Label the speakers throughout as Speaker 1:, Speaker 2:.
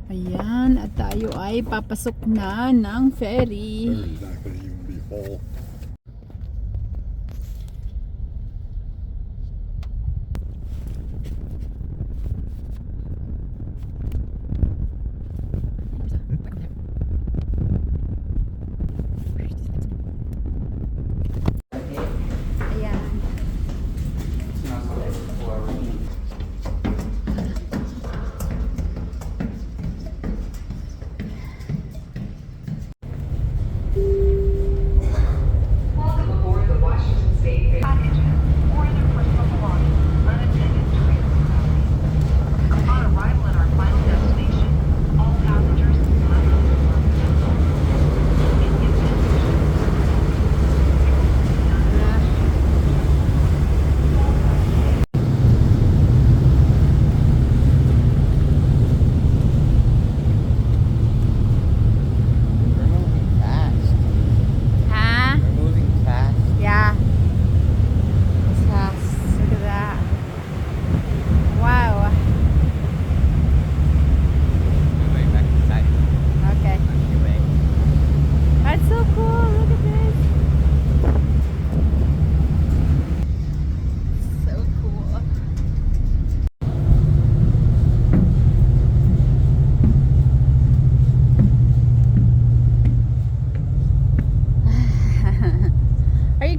Speaker 1: Ayan, at tayo ay papasok na ng ferry.
Speaker 2: Ferry's not going to even be full.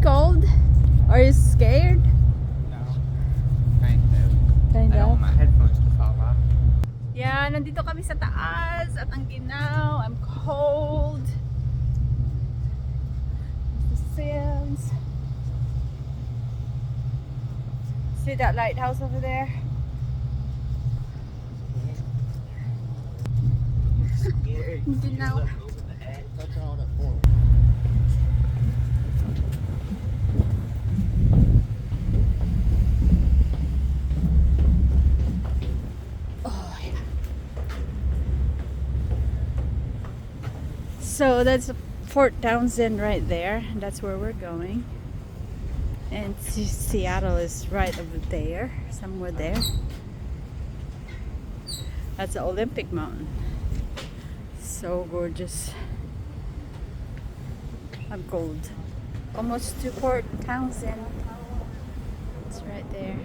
Speaker 1: Cold? Are you scared?
Speaker 3: No. Kind of.
Speaker 1: Kind
Speaker 3: I don't
Speaker 1: of?
Speaker 3: want my headphones to fall off.
Speaker 1: Yeah, nandito kami sa taas at ang ginaw. I'm cold. The sands. See that lighthouse over there?
Speaker 3: Scary.
Speaker 1: Ginaw.
Speaker 3: That's all that for.
Speaker 1: So that's Port Townsend right there. That's where we're going. And Seattle is right over there, somewhere there. That's the Olympic Mountain. So gorgeous. I'm cold. Almost to Port Townsend. It's right there.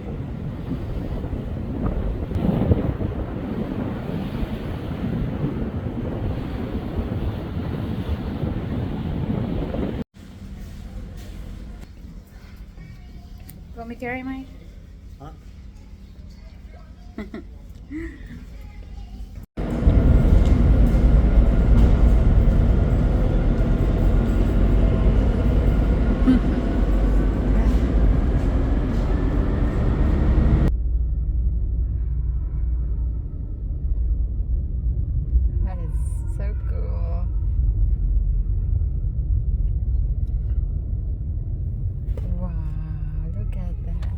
Speaker 1: Want me to carry mine?
Speaker 2: Huh?
Speaker 1: That is so cool. Wow, look at that.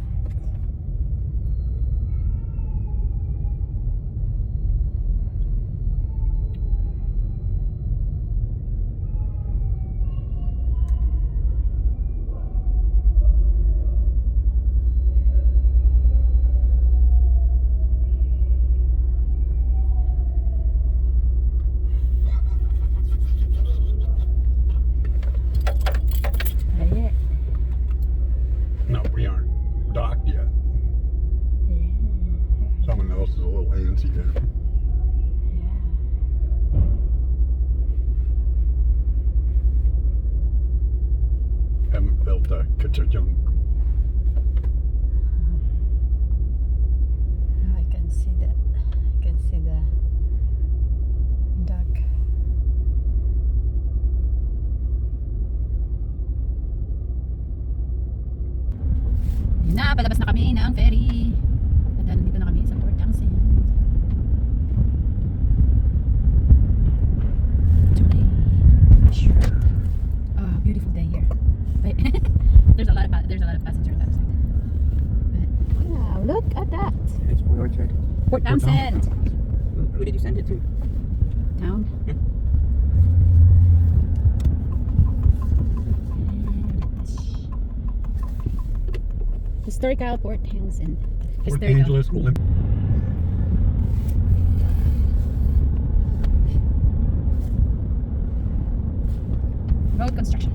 Speaker 1: Ayan.
Speaker 2: No, we aren't docked yet.
Speaker 1: Yeah.
Speaker 2: Someone else is a little antsy there. Haven't built a Kachajunk.
Speaker 1: I can see that. I can see the duck. Yun na, palabas na kami ng ferry. At nandito na kami sa Port Townsend. Oh, beautiful day here. But there's a lot of passengers on that side. But wow, look at that.
Speaker 3: It's Port Orchard.
Speaker 1: Port Townsend.
Speaker 3: Who did you send it to?
Speaker 1: Town. Historical Port Townsend.
Speaker 2: Port Angeles Olympic.
Speaker 1: Road construction.